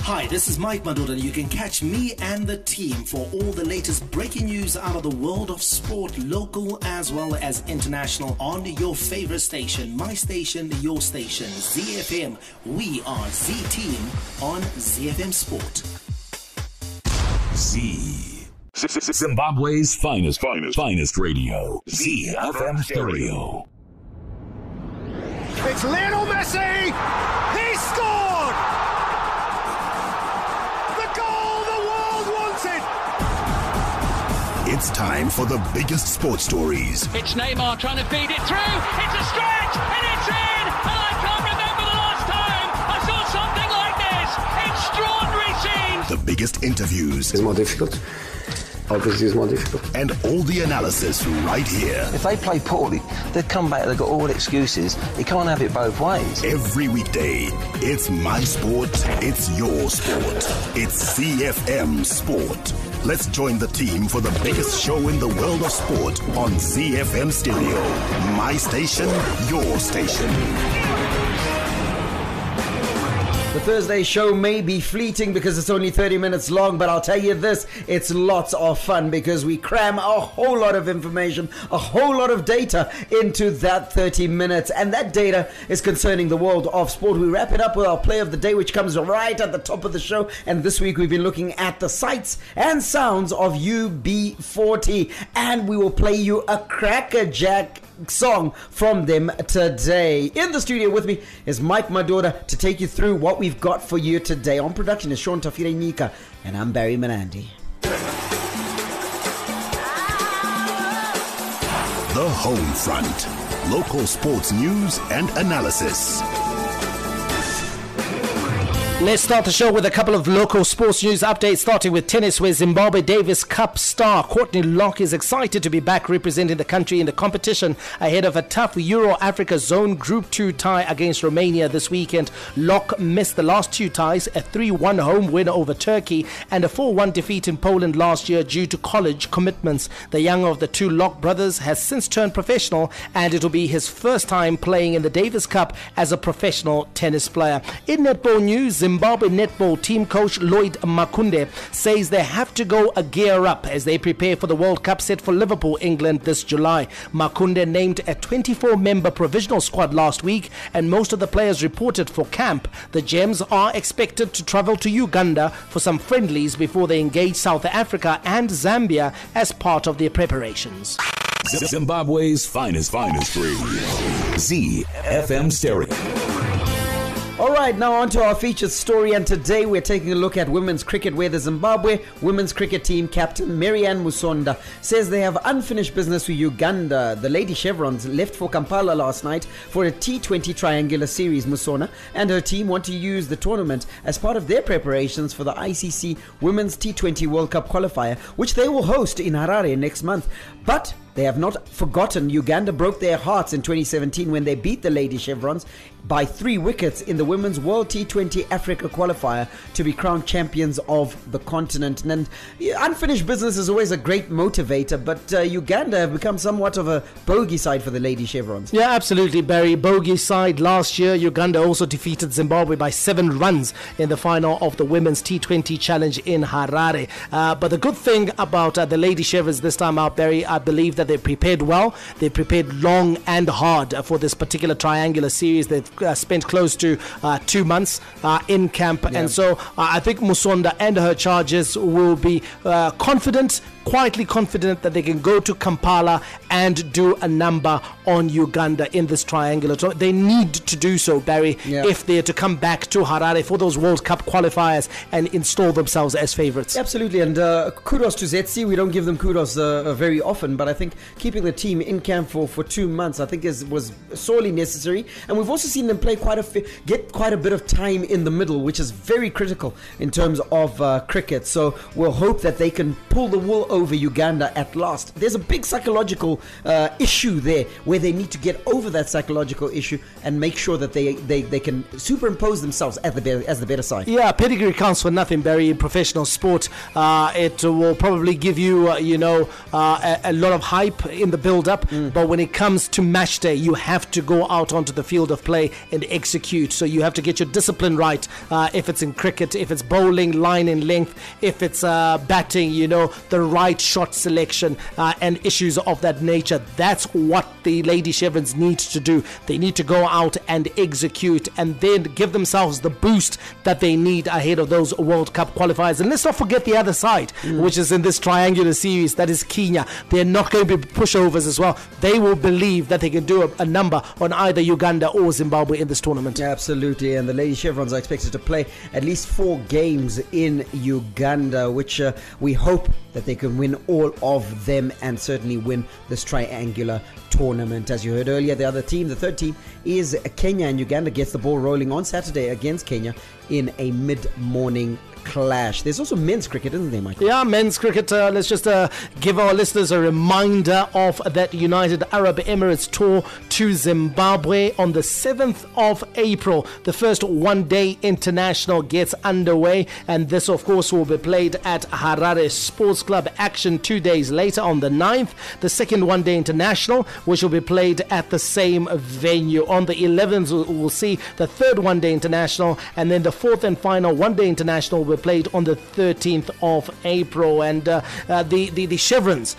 Hi, this is Mike Madoda, and you can catch me and the team for all the latest breaking news out of the world of sport, local as well as international, on your favorite station, my station, your station, ZiFM. We are Z-Team on ZiFM Sport. Zimbabwe's finest radio, ZiFM Stereo. It's Lionel Messi! He scored! The goal the world wanted! It's time for the biggest sports stories. It's Neymar trying to feed it through. It's a stretch and it's in! And I can't remember the last time I saw something like this. Extraordinary scenes! The biggest interviews. It's more difficult. Obviously, it's more difficult. And all the analysis right here. If they play poorly, they've come back, they've got all the excuses. You can't have it both ways. Every weekday, it's my sport, it's your sport. It's ZiFM Sport. Let's join the team for the biggest show in the world of sport on ZiFM Stereo. My station, your station. The Thursday show may be fleeting because it's only 30 minutes long, but I'll tell you this, it's lots of fun because we cram a whole lot of information, a whole lot of data into that 30 minutes, and that data is concerning the world of sport. We wrap it up with our play of the day, which comes right at the top of the show, and this week we've been looking at the sights and sounds of UB40, and we will play you a crackerjack song from them today. In the studio with me is Mike Madoda to take you through what we've got for you today. On production is Sean Tafire Nika, and I'm Barry Menandi. The Home Front. Local sports news and analysis. Let's start the show with a couple of local sports news updates, starting with tennis, where Zimbabwe Davis Cup star Courtney Locke is excited to be back representing the country in the competition ahead of a tough Euro-Africa Zone Group 2 tie against Romania this weekend. Locke missed the last two ties, a 3-1 home win over Turkey and a 4-1 defeat in Poland last year due to college commitments. The younger of the two Locke brothers has since turned professional, and it will be his first time playing in the Davis Cup as a professional tennis player. In netball news, Zimbabwe netball team coach Lloyd Makunde says they have to go a gear up as they prepare for the World Cup set for Liverpool, England this July. Makunde named a 24-member provisional squad last week, and most of the players reported for camp. The Gems are expected to travel to Uganda for some friendlies before they engage South Africa and Zambia as part of their preparations. Zimbabwe's finest breed, ZiFM Stereo. All right, now on to our featured story, and today we're taking a look at women's cricket, where the Zimbabwe women's cricket team captain Marianne Musonda says they have unfinished business with Uganda. The Lady Chevrons left for Kampala last night for a T20 triangular series. Musonda and her team want to use the tournament as part of their preparations for the ICC Women's T20 World Cup qualifier, which they will host in Harare next month. But they have not forgotten Uganda broke their hearts in 2017 when they beat the Lady Chevrons by 3 wickets in the Women's World T20 Africa qualifier to be crowned champions of the continent. And unfinished business is always a great motivator, but Uganda have become somewhat of a bogey side for the Lady Chevrons. Yeah, absolutely, Barry. Bogey side last year. Uganda also defeated Zimbabwe by 7 runs in the final of the Women's T20 Challenge in Harare. But the good thing about the Lady Chevrons this time out, Barry, I believe that they prepared well. They prepared long and hard for this particular triangular series. They've spent close to 2 months in camp, and so I think Musonda and her charges will be quietly confident that they can go to Kampala and do a number on Uganda in this triangular. So they need to do so, Barry, if they're to come back to Harare for those World Cup qualifiers and install themselves as favourites. Absolutely, and kudos to ZC. We don't give them kudos very often, but I think keeping the team in camp for 2 months, I think was sorely necessary. And we've also seen them play get quite a bit of time in the middle, which is very critical in terms of cricket. So we'll hope that they can pull the wool over Uganda at last. There's a big psychological issue there where they need to get over that psychological issue and make sure that they can superimpose themselves as the better side. Yeah, pedigree counts for nothing, Barry, in professional sport. It will probably give you, a lot of high hype in the build-up, but when it comes to match day, you have to go out onto the field of play and execute. So you have to get your discipline right. If it's in cricket, if it's bowling, line and length, if it's batting, the right shot selection and issues of that nature. That's what the Lady Chevrons need to do. They need to go out and execute and then give themselves the boost that they need ahead of those World Cup qualifiers. And let's not forget the other side, which is in this triangular series, that is Kenya. They're not going to be pushovers as well. They will believe that they can do a number on either Uganda or Zimbabwe in this tournament. Absolutely, and the Lady Chevrons are expected to play at least 4 games in Uganda, which we hope that they can win all of them and certainly win this triangular tournament. As you heard earlier, the other team, the third team, is Kenya, and Uganda gets the ball rolling on Saturday against Kenya in a mid-morning clash. There's also men's cricket, isn't there, Michael? Yeah, men's cricket. Let's just give our listeners a reminder of that United Arab Emirates tour to Zimbabwe on the 7th of April. The first one-day international gets underway, and this, of course, will be played at Harare Sports Club. Action 2 days later on the 9th. The second one-day international, which will be played at the same venue. On the 11th, we'll see the third one-day international, and then the fourth and final one-day international will be played on the 13th of April. And the Chevrons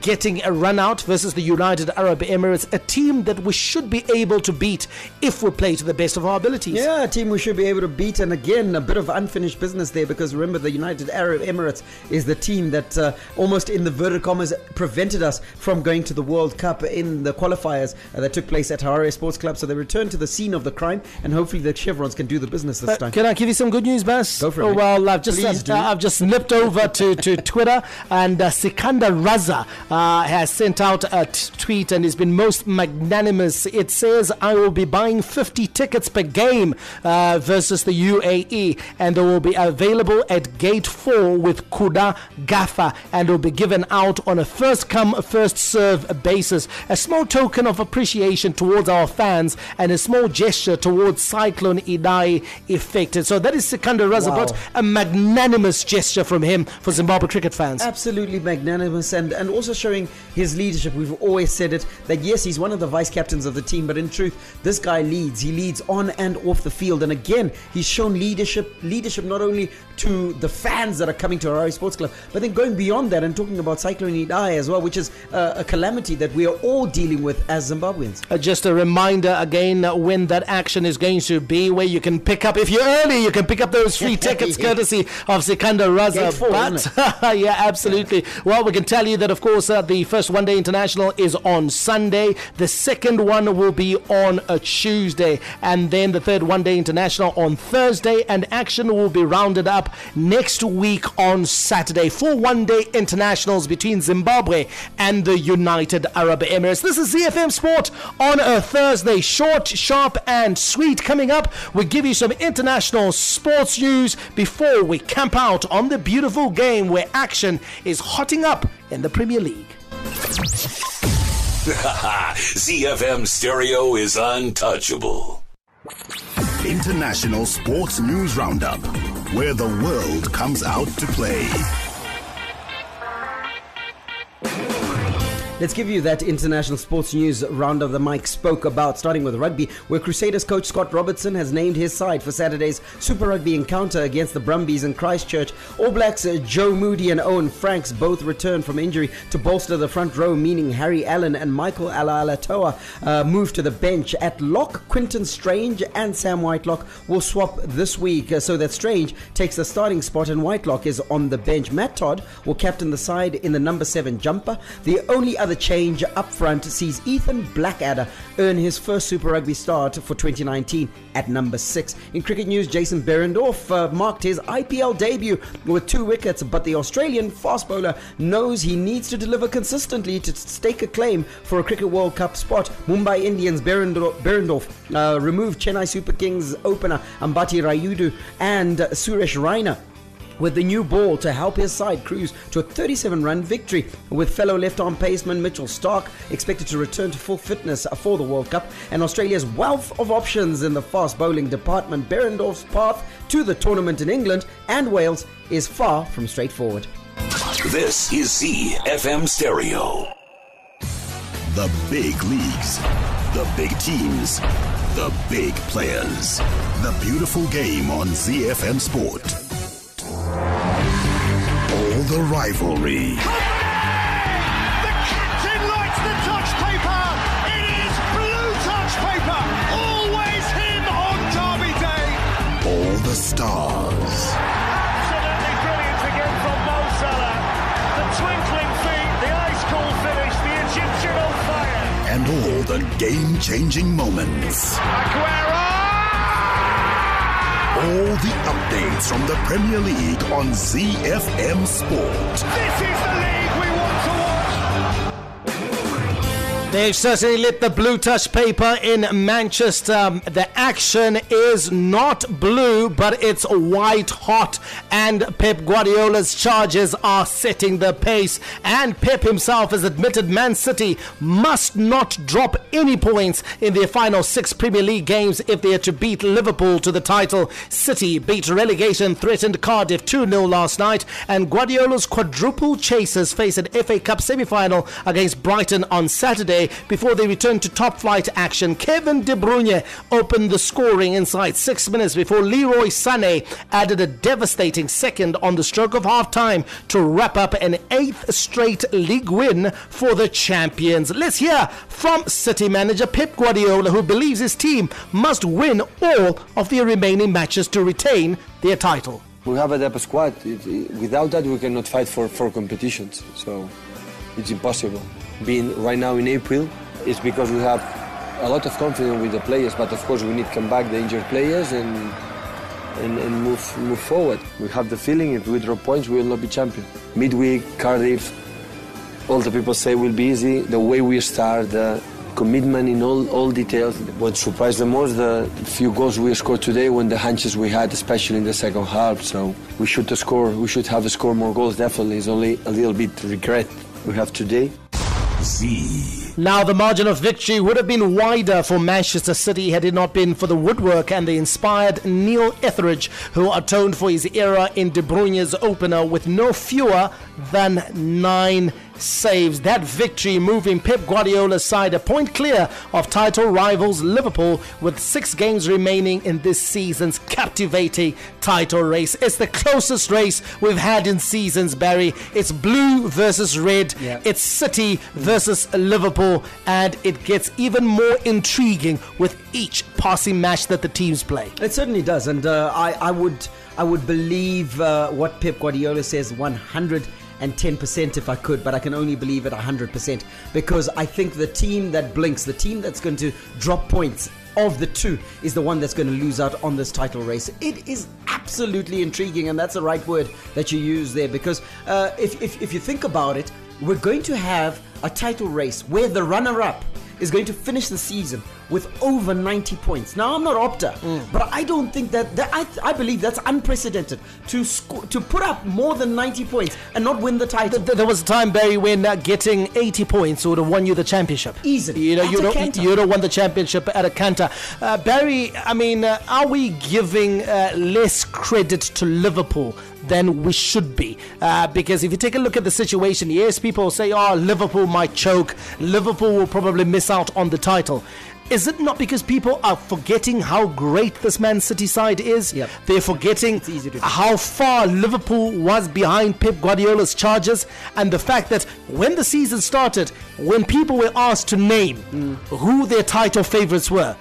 getting a run out versus the United Arab Emirates, a team that we should be able to beat if we play to the best of our abilities. Yeah, a team we should be able to beat. And again, a bit of unfinished business there, because remember, the United Arab Emirates is the team that almost in the inverted commas prevented us from going to the World Cup in the qualifiers that took place at Harare Sports Club. So they return to the scene of the crime, and hopefully the Chevrons can do the business this time. Can I give you some good news, Bas? Go for it. Well, I've just nipped over to Twitter, and Sikandar Raza has sent out a tweet, and it's been most magnanimous. It says, I will be buying 50 tickets per game versus the UAE, and they will be available at Gate 4 with Kuda Gaffa, and will be given out on a first-come, first-serve basis. A small token of appreciation towards our fans and a small gesture towards Cyclone Idai affected. So that is Sikandar Raza, but a magnanimous gesture from him for Zimbabwe cricket fans. Absolutely magnanimous, and also showing his leadership. We've always said it, that yes, he's one of the vice captains of the team, but in truth, this guy leads. He leads on and off the field, and again, he's shown leadership not only to the fans that are coming to Harare Sports Club, but then going beyond that and talking about Cyclone Idai as well, which is a calamity that we are all dealing with as Zimbabweans. Just a reminder again when that action is going to be, where you can pick up, if you're early, you can pick up those free tickets courtesy of Sikandar Raza. But yeah, absolutely. Well, we can tell you that, of course, the first one-day international is on Sunday. The second one will be on a Tuesday, and then the third one-day international on Thursday, and action will be rounded up next week on Saturday. 4 one-day internationals between Zimbabwe and the United Arab Emirates. This is ZiFM Sport on a Thursday. Short, sharp, and sweet. Coming up, we'll give you some international sports news before we camp out on the beautiful game where action is hotting up in the Premier League. ZiFM Stereo is untouchable. International Sports News Roundup, where the world comes out to play. Let's give you that international sports news roundup that Mike spoke about, starting with rugby, where Crusaders coach Scott Robertson has named his side for Saturday's Super Rugby encounter against the Brumbies in Christchurch. All Blacks Joe Moody and Owen Franks both returned from injury to bolster the front row, meaning Harry Allen and Michael Alaalatoa moved to the bench. At lock, Quinton Strange and Sam Whitelock will swap this week, so that Strange takes the starting spot and Whitelock is on the bench. Matt Todd will captain the side in the number 7 jumper. The only other change up front sees Ethan Blackadder earn his first Super Rugby start for 2019 at number 6. In cricket news, Jason Behrendorff marked his IPL debut with 2 wickets, but the Australian fast bowler knows he needs to deliver consistently to stake a claim for a Cricket World Cup spot. Mumbai Indians Behrendorff removed Chennai Super Kings opener Ambati Rayudu and Suresh Raina with the new ball to help his side cruise to a 37-run victory, with fellow left-arm paceman Mitchell Starc expected to return to full fitness for the World Cup. And Australia's wealth of options in the fast bowling department, Behrendorff's path to the tournament in England and Wales is far from straightforward. This is ZiFM Stereo. The big leagues, the big teams, the big players. The beautiful game on ZiFM Sport. All the rivalry. The captain lights the touch paper. It is blue touch paper. Always him on Derby Day. All the stars. Absolutely brilliant again from Mo Salah. The twinkling feet, the ice cold finish, the Egyptian on fire. And all the game-changing moments. Aguero! All the updates from the Premier League on ZiFM Sport. This is the league we want to watch. They've certainly lit the blue touch paper in Manchester. The action is not blue, but it's white hot. And Pep Guardiola's charges are setting the pace. And Pep himself has admitted Man City must not drop any points in their final 6 Premier League games if they are to beat Liverpool to the title. City beat relegation-threatened Cardiff 2-0 last night. And Guardiola's quadruple chasers face an FA Cup semi-final against Brighton on Saturday before they return to top-flight action. Kevin De Bruyne opened the scoring inside 6 minutes before Leroy Sané added a devastating second on the stroke of half-time to wrap up an 8th straight league win for the champions. Let's hear from City manager Pep Guardiola, who believes his team must win all of their remaining matches to retain their title. We have a depth squad. Without that, we cannot fight for competitions. So it's impossible. Being right now in April is because we have a lot of confidence with the players, but of course we need to come back the injured players and move forward. We have the feeling if we drop points we will not be champion. Midweek, Cardiff, all the people say will be easy. The way we start, the commitment in all details. What surprised the most, the few goals we scored today when the hunches we had, especially in the second half. So we should have scored more goals, definitely. It's only a little bit regret we have today. Now, the margin of victory would have been wider for Manchester City had it not been for the woodwork and the inspired Neil Etheridge, who atoned for his error in De Bruyne's opener with no fewer than 9 saves. That victory moving Pep Guardiola's side a point clear of title rivals Liverpool with 6 games remaining in this season's captivating title race. It's the closest race we've had in seasons, Barry. It's blue versus red. Yeah. It's City versus Liverpool, and it gets even more intriguing with each passing match that the teams play. It certainly does, and I would believe what Pep Guardiola says 110% if I could, but I can only believe it 100% because I think the team that blinks, the team that's going to drop points of the two, is the one that's going to lose out on this title race. It is absolutely intriguing, and that's the right word that you use there, because if you think about it, we're going to have a title race where the runner-up is going to finish the season with over 90 points. Now, I'm not Opta, but I don't think that I believe that's unprecedented to put up more than 90 points and not win the title. There was a time, Barry, when getting 80 points would have won you the championship. Easily. You'd have won the championship at a canter. Barry, I mean, are we giving less credit to Liverpool than we should be? Because if you take a look at the situation, yes, people say, oh, Liverpool might choke, Liverpool will probably miss out on the title. Is it not because people are forgetting how great this Man City side is? Yep. They're forgetting how far Liverpool was behind Pep Guardiola's charges, and the fact that when the season started, when people were asked to name who their title favourites were,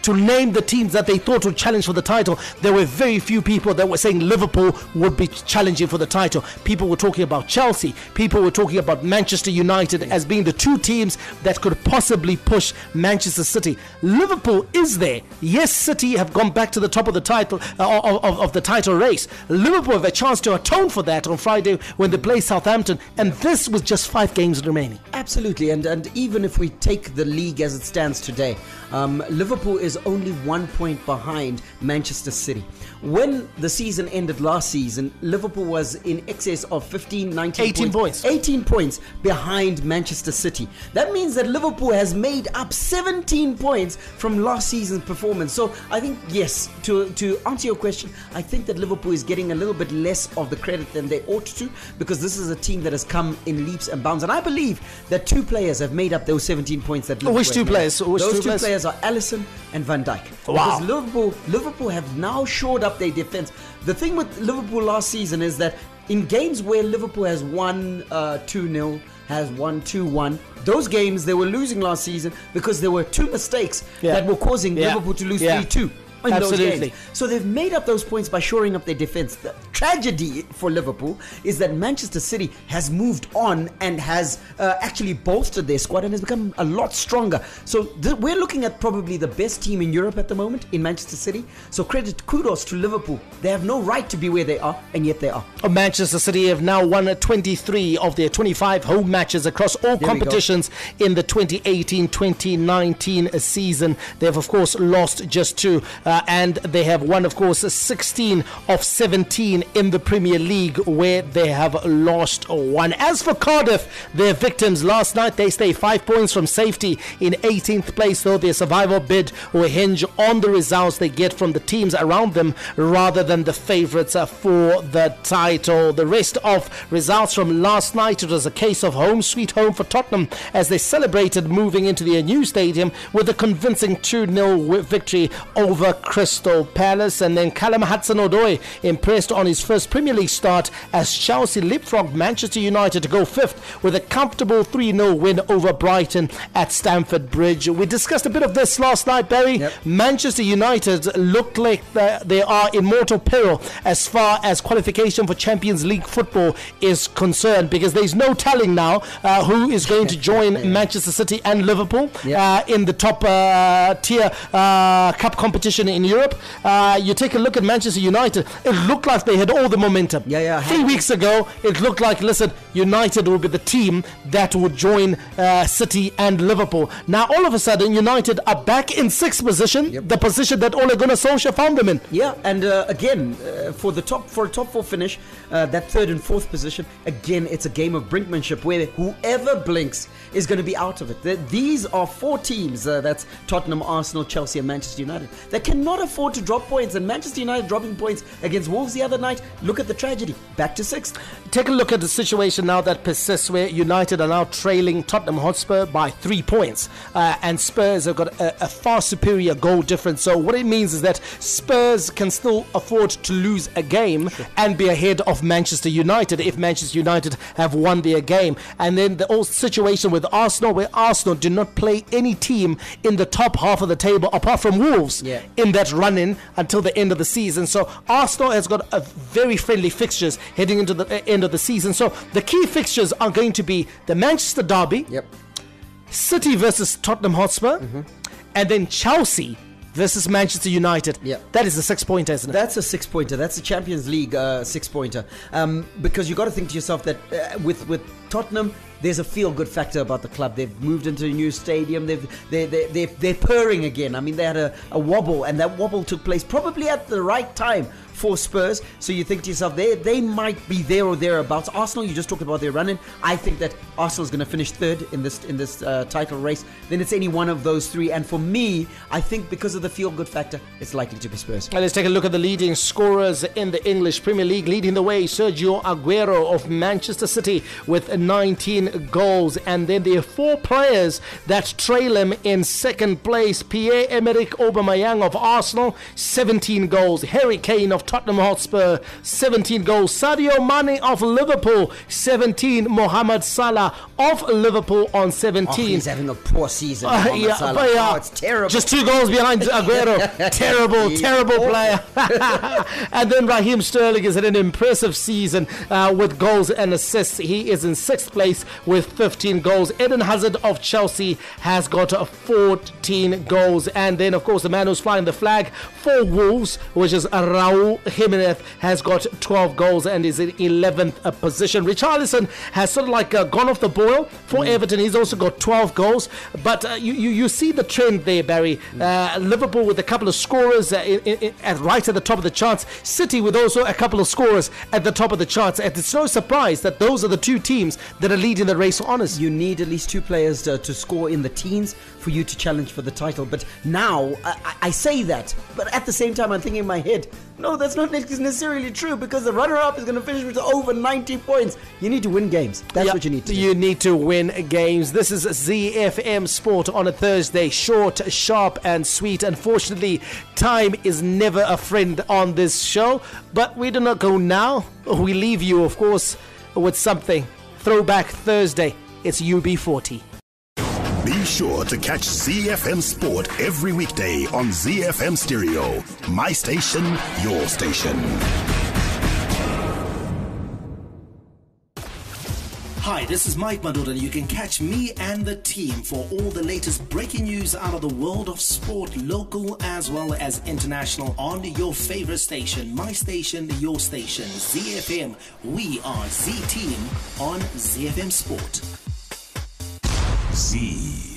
to name the teams that they thought would challenge for the title, there were very few people that were saying Liverpool would be challenging for the title. People were talking about Chelsea. People were talking about Manchester United as being the 2 teams that could possibly push Manchester City. Liverpool is there. Yes, City have gone back to the top of the title of the title race. Liverpool have a chance to atone for that on Friday when they play Southampton, and this with just 5 games remaining. Absolutely, and even if we take the league as it stands today, Liverpool is is only 1 point behind Manchester City. When the season ended last season, Liverpool was in excess of 18 points behind Manchester City. That means that Liverpool has made up 17 points from last season's performance. So I think, yes, to answer your question, I think that Liverpool is getting a little bit less of the credit than they ought to, because this is a team that has come in leaps and bounds. And I believe that two players have made up those 17 points that Liverpool Which two players? Those two players are Alisson and Van Dijk. Wow. Because Liverpool have now shored up their defense. The thing with Liverpool last season is that in games where Liverpool has won 2-0, has won 2-1, those games they were losing last season because there were two mistakes that were causing Liverpool to lose 3-2. In those games. So they've made up those points by shoring up their defense. The tragedy for Liverpool is that Manchester City has moved on and has actually bolstered their squad and has become a lot stronger. So we're looking at probably the best team in Europe at the moment in Manchester City. So kudos to Liverpool. They have no right to be where they are, and yet they are. Manchester City have now won 23 of their 25 home matches across all competitions in the 2018-2019 season. They've, of course, lost just 2. And they have won, of course, 16 of 17 in the Premier League, where they have lost 1. As for Cardiff, their victims last night, they stay 5 points from safety in 18th place, though their survival bid will hinge on the results they get from the teams around them rather than the favourites for the title. The rest of results from last night, it was a case of home sweet home for Tottenham as they celebrated moving into their new stadium with a convincing 2-0 victory over Crystal Palace. And then Callum Hudson-Odoi impressed on his first Premier League start as Chelsea leapfrogged Manchester United to go 5th with a comfortable 3-0 win over Brighton at Stamford Bridge. We discussed a bit of this last night, Barry. Manchester United looked like they are in mortal peril as far as qualification for Champions League football is concerned, because there's no telling now who is going to join Manchester City and Liverpool in the top tier cup competition in Europe. You take a look at Manchester United, it looked like they had all the momentum. 3 weeks ago, it looked like, listen, United will be the team that would join City and Liverpool. Now, all of a sudden, United are back in 6th position, the position that Ole Gunnar Solskjaer found them in. And again, for a top 4 finish, that 3rd and 4th position, again, it's a game of brinkmanship where whoever blinks is going to be out of it. These are 4 teams, that's Tottenham, Arsenal, Chelsea and Manchester United, that cannot afford to drop points. And Manchester United dropping points against Wolves the other night, look at the tragedy, back to 6th. Take a look at the situation now that persists, where United are now trailing Tottenham Hotspur by 3 points, and Spurs have got a far superior goal difference. So what it means is that Spurs can still afford to lose a game and be ahead of Manchester United if Manchester United have won their game. And then the whole situation with Arsenal, where Arsenal do not play any team in the top half of the table apart from Wolves in that run-in until the end of the season. So Arsenal has got a very friendly fixtures heading into the end of the season. So the key fixtures are going to be the Manchester Derby, City versus Tottenham Hotspur, and then Chelsea versus Manchester United. That is a 6-pointer, isn't it? That's a 6-pointer. That's a Champions League 6-pointer. Because you got to think to yourself that with Tottenham, there's a feel-good factor about the club. They've moved into a new stadium. They're purring again. I mean, they had a wobble, and that wobble took place probably at the right time for Spurs. So you think to yourself, they might be there or thereabouts. Arsenal, you just talked about their running. I think that Arsenal's going to finish 3rd in this title race. Then it's any one of those 3. And for me, I think because of the feel-good factor, it's likely to be Spurs. Let's take a look at the leading scorers in the English Premier League. Leading the way, Sergio Aguero of Manchester City with 19 goals. And then there are 4 players that trail him in 2nd place. Pierre-Emerick Aubameyang of Arsenal, 17 goals. Harry Kane of Tottenham Hotspur, 17 goals. Sadio Mane of Liverpool, 17. Mohamed Salah of Liverpool on 17. He's having a poor season. It's terrible. Just 2 goals behind Aguero. terrible player. And then Raheem Sterling is in an impressive season with goals and assists. He is in 6th place with 15 goals. Eden Hazard of Chelsea has got 14 goals. And then, of course, the man who's flying the flag for Wolves, which is Raul Jimenez, has got 12 goals and is in 11th position. Richarlison has sort of like gone off the boil for Everton. He's also got 12 goals. But you see the trend there, Barry. Liverpool with a couple of scorers right at the top of the charts. City with also a couple of scorers at the top of the charts. And it's no surprise that those are the two teams that are leading the race for honours. You need at least two players to score in the teens for you to challenge for the title. But now, I say that, but at the same time I'm thinking in my head, no, that's not necessarily true, because the runner-up is going to finish with over 90 points. You need to win games. That's what you need to do. You need to win games. This is ZiFM Sport on a Thursday. Short, sharp and sweet. Unfortunately, time is never a friend on this show, but we do not go now. We leave you, of course, with something. Throwback Thursday. It's UB40. Be sure to catch ZiFM Sport every weekday on ZiFM Stereo. My station, your station. Hi, this is Mike Madoda, and you can catch me and the team for all the latest breaking news out of the world of sport, local as well as international, on your favorite station, my station, your station, ZiFM. We are Z Team on ZiFM Sport. Z.